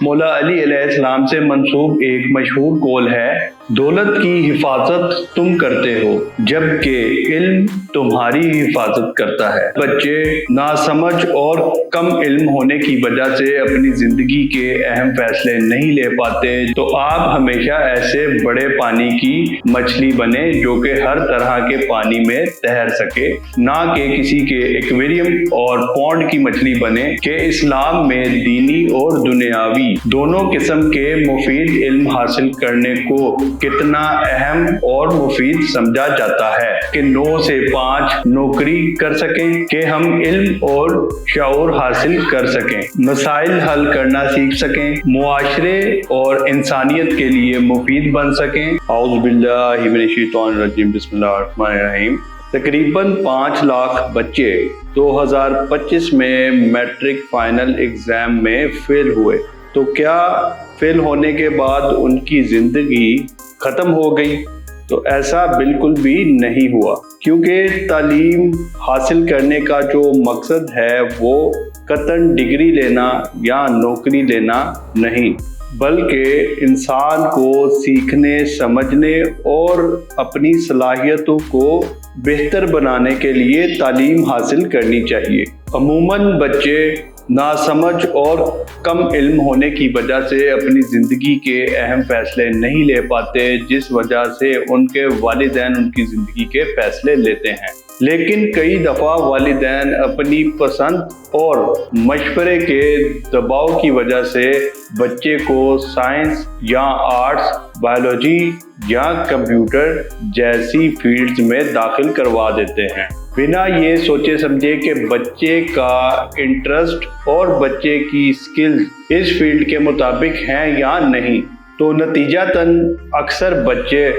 مولا علی علیہ السلام سے منسوب ایک مشہور قول ہے، دولت کی حفاظت تم کرتے ہو جبکہ علم تمہاری حفاظت کرتا ہے۔ بچے ناسمجھ اور کم علم ہونے کی وجہ سے اپنی زندگی کے اہم فیصلے نہیں لے پاتے، تو آپ ہمیشہ ایسے بڑے پانی کی مچھلی بنے جو کہ ہر طرح کے پانی میں تیر سکے، نہ کہ کسی کے ایکویریم اور پونڈ کی مچھلی بنے۔ کہ اسلام میں دینی اور دنیاوی دونوں قسم کے مفید علم حاصل کرنے کو کتنا اہم اور مفید سمجھا جاتا ہے کہ 9 سے 5 نوکری کر سکیں، کہ ہم علم اور شعور حاصل کر سکیں، مسائل حل کرنا سیکھ سکیں، معاشرے اور انسانیت کے لیے مفید بن سکیں۔ اعوذ باللہ من الشیطان الرجیم، بسم اللہ الرحمن الرحیم۔ تقریباً 5 لاکھ بچے 2025 میں میٹرک فائنل ایگزام میں فیل ہوئے، تو کیا فیل ہونے کے بعد ان کی زندگی ختم ہو گئی؟ تو ایسا بالکل بھی نہیں ہوا، کیونکہ تعلیم حاصل کرنے کا جو مقصد ہے وہ قطعاً ڈگری لینا یا نوکری لینا نہیں، بلکہ انسان کو سیکھنے، سمجھنے اور اپنی صلاحیتوں کو بہتر بنانے کے لیے تعلیم حاصل کرنی چاہیے۔ عموماً بچے ناسمجھ اور کم علم ہونے کی وجہ سے اپنی زندگی کے اہم فیصلے نہیں لے پاتے، جس وجہ سے ان کے والدین ان کی زندگی کے فیصلے لیتے ہیں۔ لیکن کئی دفعہ والدین اپنی پسند اور مشورے کے دباؤ کی وجہ سے بچے کو سائنس یا آرٹس، بایولوجی یا کمپیوٹر جیسی فیلڈز میں داخل کروا دیتے ہیں، بنا یہ سوچے سمجھے کہ بچے کا انٹرسٹ اور بچے کی سکلز اس فیلڈ کے مطابق ہیں یا نہیں۔ تو نتیجتاً اکثر بچے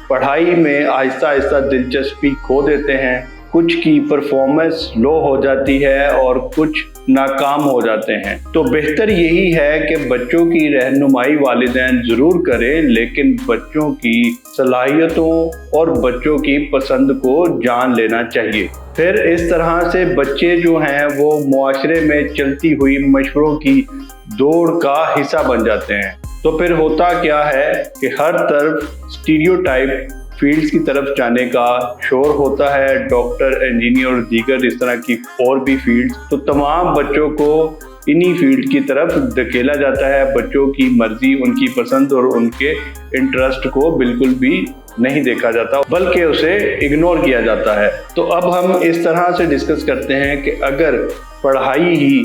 پڑھائی میں آہستہ آہستہ دلچسپی کھو دیتے ہیں، کچھ کی پرفارمنس لو ہو جاتی ہے اور کچھ ناکام ہو جاتے ہیں۔ تو بہتر یہی ہے کہ بچوں کی رہنمائی والدین ضرور کریں، لیکن بچوں کی صلاحیتوں اور بچوں کی پسند کو جان لینا چاہیے۔ پھر اس طرح سے بچے جو ہیں وہ معاشرے میں چلتی ہوئی مشوروں کی دوڑ کا حصہ بن جاتے ہیں۔ تو پھر ہوتا کیا ہے کہ ہر طرف اسٹیریوٹائپ فیلڈز کی طرف جانے کا شور ہوتا ہے، ڈاکٹر، انجینئر اور دیگر اس طرح کی اور بھی فیلڈز، تو تمام بچوں کو انہی فیلڈ کی طرف دھکیلا جاتا ہے۔ بچوں کی مرضی، ان کی پسند اور ان کے انٹرسٹ کو بالکل بھی نہیں دیکھا جاتا، بلکہ اسے اگنور کیا جاتا ہے۔ تو اب ہم اس طرح سے ڈسکس کرتے ہیں کہ اگر پڑھائی ہی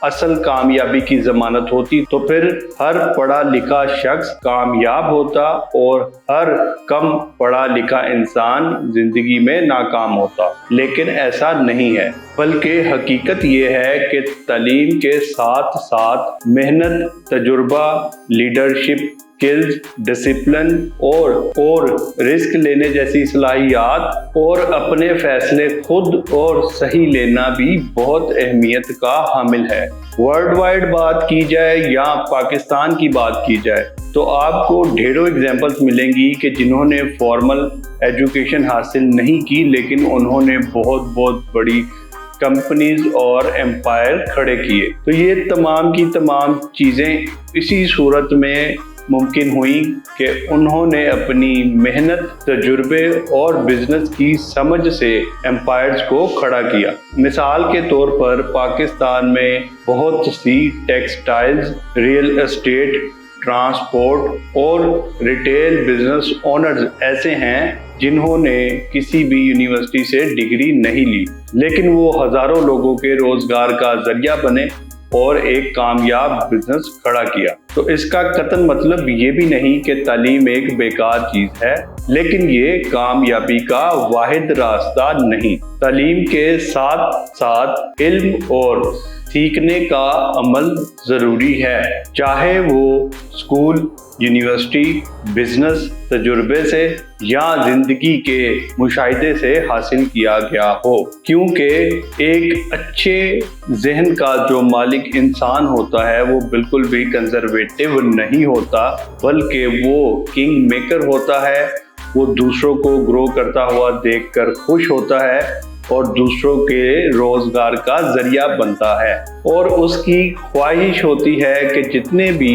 اصل کامیابی کی ضمانت ہوتی تو پھر ہر پڑھا لکھا شخص کامیاب ہوتا اور ہر کم پڑھا لکھا انسان زندگی میں ناکام ہوتا، لیکن ایسا نہیں ہے، بلکہ حقیقت یہ ہے کہ تعلیم کے ساتھ ساتھ محنت، تجربہ، لیڈرشپ اسکلز، ڈسپلن اور رسک لینے جیسی صلاحیات اور اپنے فیصلے خود اور صحیح لینا بھی بہت اہمیت کا حامل ہے۔ ورلڈ وائڈ بات کی جائے یا پاکستان کی بات کی جائے تو آپ کو ڈھیروں ایگزامپلس ملیں گی کہ جنہوں نے فارمل ایجوکیشن حاصل نہیں کی، لیکن انہوں نے بہت بڑی کمپنیز اور امپائر کھڑے کیے۔ تو یہ تمام کی تمام چیزیں اسی صورت میں ممکن ہوئی کہ انہوں نے اپنی محنت، تجربے اور بزنس کی سمجھ سے امپائرز کو کھڑا کیا۔ مثال کے طور پر پاکستان میں بہت سی ٹیکسٹائلز، ریئل اسٹیٹ، ٹرانسپورٹ اور ریٹیل بزنس اونرز ایسے ہیں جنہوں نے کسی بھی یونیورسٹی سے ڈگری نہیں لی، لیکن وہ ہزاروں لوگوں کے روزگار کا ذریعہ بنے اور ایک کامیاب بزنس کھڑا کیا۔ تو اس کا قطعاً مطلب یہ بھی نہیں کہ تعلیم ایک بیکار چیز ہے، لیکن یہ کامیابی کا واحد راستہ نہیں۔ تعلیم کے ساتھ ساتھ علم اور سیکھنے کا عمل ضروری ہے، چاہے وہ اسکول، یونیورسٹی، بزنس تجربے سے یا زندگی کے مشاہدے سے حاصل کیا گیا ہو، کیونکہ ایک اچھے ذہن کا جو مالک انسان ہوتا ہے وہ بالکل بھی کنزرویٹو نہیں ہوتا، بلکہ وہ کنگ میکر ہوتا ہے۔ وہ دوسروں کو گرو کرتا ہوا دیکھ کر خوش ہوتا ہے और दूसरों के रोजगार का जरिया बनता है। और उसकी ख्वाहिश होती है कि जितने भी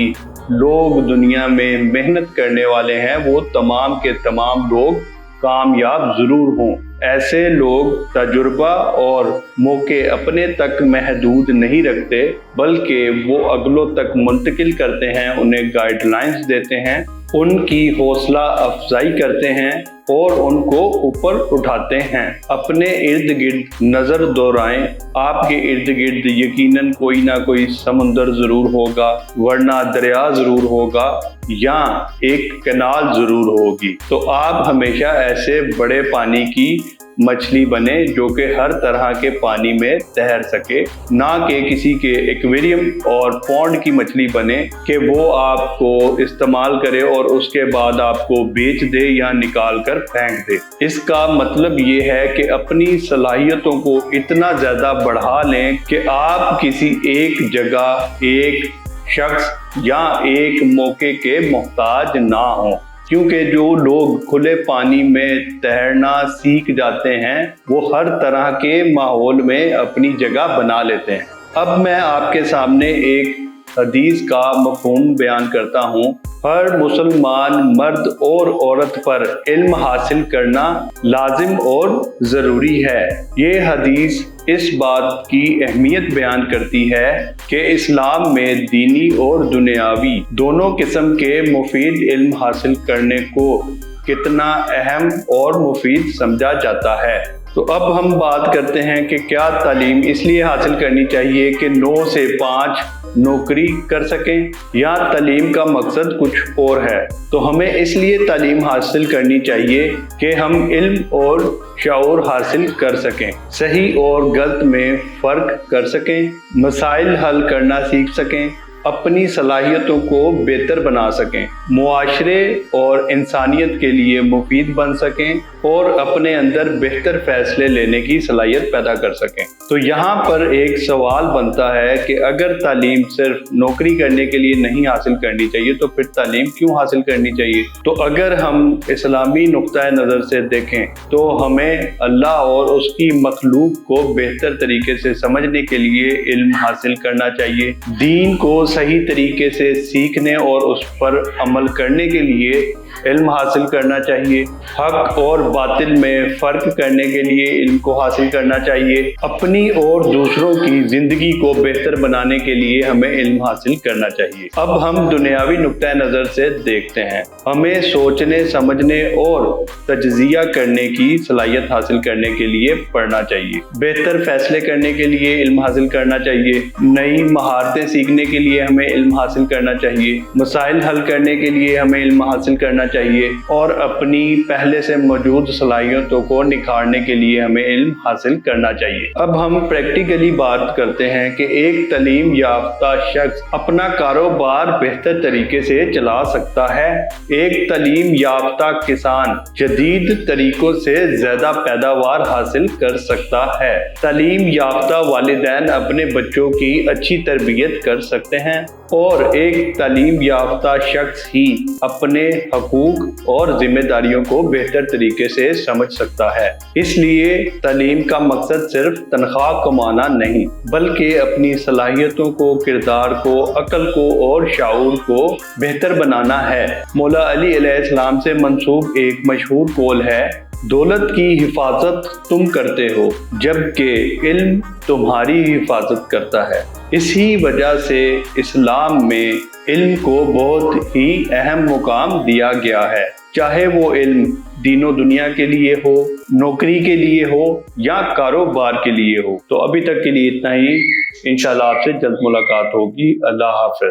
लोग दुनिया में मेहनत करने वाले हैं वो तमाम के तमाम लोग कामयाब जरूर हों। ऐसे लोग तजुर्बा और मौके अपने तक महदूद नहीं रखते, बल्कि वो अगलों तक मुंतकिल करते हैं, उन्हें गाइडलाइंस देते हैं, उनकी हौसला अफजाई करते हैं और उनको ऊपर उठाते हैं। अपने इर्द गिर्द नज़र दौड़ाएं, आपके इर्द गिर्द यकीनन कोई ना कोई समुंदर ज़रूर होगा, वरना दरिया ज़रूर होगा या एक कैनाल ज़रूर होगी। तो आप हमेशा ऐसे बड़े पानी की मछली बने जो कि हर तरह के पानी में तैर सके, ना कि किसी के एक्वेरियम और पॉन्ड की मछली बने कि वो आपको इस्तेमाल करे और उसके बाद आपको बेच दे या निकाल कर फेंक दे। इसका मतलब ये है कि अपनी सलाहियतों को इतना ज़्यादा बढ़ा लें कि आप किसी एक जगह, एक शख्स या एक मौके के मोहताज ना हों। क्योंकि जो लोग खुले पानी में तैरना सीख जाते हैं वो हर तरह के माहौल में अपनी जगह बना लेते हैं। अब मैं आपके सामने एक हदीस का मफ़हूम बयान करता हूँ। हर मुसलमान मर्द और औरत पर इल्म हासिल करना लाजिम और ज़रूरी है। ये हदीस इस बात की अहमियत बयान करती है कि इस्लाम में दीनी और दुनियावी दोनों किस्म के मुफीद इल्म हासिल करने को कितना अहम और मुफीद समझा जाता है। तो अब हम बात करते हैं कि क्या तालीम इसलिए हासिल करनी चाहिए कि 9 से 5 नौकरी कर सकें, या तालीम का मकसद कुछ और है। तो हमें इसलिए तालीम हासिल करनी चाहिए कि हम इल्म और शऊर हासिल कर सकें, सही और गलत में फ़र्क कर सकें, मसाइल हल करना सीख सकें, अपनी सलाहियतों को बेहतर बना सकें, मुआशरे और इंसानियत के लिए मुफीद बन सकें और अपने अंदर बेहतर फैसले लेने की सलाहियत पैदा कर सकें। तो यहाँ पर एक सवाल बनता है कि अगर तालीम सिर्फ नौकरी करने के लिए नहीं हासिल करनी चाहिए तो फिर तालीम क्यों हासिल करनी चाहिए? तो अगर हम इस्लामी नुक्ता नज़र से देखें तो हमें अल्लाह और उसकी मखलूक को बेहतर तरीके से समझने के लिए इल्म हासिल करना चाहिए। दीन को सही तरीके से सीखने और उस पर अमल करने के लिए इल्म हासिल करना चाहिए। हक और बातिल में फ़र्क करने के लिए इल्म को हासिल करना चाहिए। अपनी और दूसरों की ज़िंदगी को बेहतर बनाने के लिए हमें इल्म हासिल करना चाहिए। अब हम दुनियावी नुक्ता नज़र से देखते हैं। हमें सोचने, समझने और तज्ज़िया करने की सलाहियत हासिल करने के लिए पढ़ना चाहिए। बेहतर फैसले करने के लिए इल्म हासिल करना चाहिए। नई महारतें सीखने के लिए हमें इल्म हासिल करना चाहिए। मसाइल हल करने के लिए हमें इल्म हासिल करना चाहिए और अपनी पहले से मौजूद सलाहियतों को निखारने के लिए हमें इल्म हासिल करना चाहिए। अब हम प्रैक्टिकली बात करते हैं कि एक तालीम याफ्ता शख्स अपना कारोबार बेहतर तरीके से चला सकता है। एक तालीम याफ्ता किसान जदीद तरीकों से ज्यादा पैदावार हासिल कर सकता है। तालीम याफ्ता वालिदैन अपने बच्चों की अच्छी तरबियत कर सकते हैं और एक तालीम याफ्ता शख्स ही अपने हकूक और जिम्मेदारियों को बेहतर तरीके से समझ सकता है। इसलिए तालीम का मकसद सिर्फ तनख्वाह कमाना नहीं, बल्कि अपनी सलाहियतों को, किरदार को, अक्ल को और शाऊर को बेहतर बनाना है। मौला अली अलैहिस्सलाम से मंसूब एक मशहूर कौल है, दौलत की हिफाजत तुम करते हो जबकि इल्म तुम्हारी हिफाजत करता है। इसी वजह से इस्लाम में इल्म को बहुत ही अहम मुकाम दिया गया है, चाहे वो इल्म दीनों दुनिया के लिए हो, नौकरी के लिए हो या कारोबार के लिए हो। तो अभी तक के लिए इतना ही। इंशाल्लाह आपसे जल्द मुलाकात होगी। अल्लाह हाफ़िज़।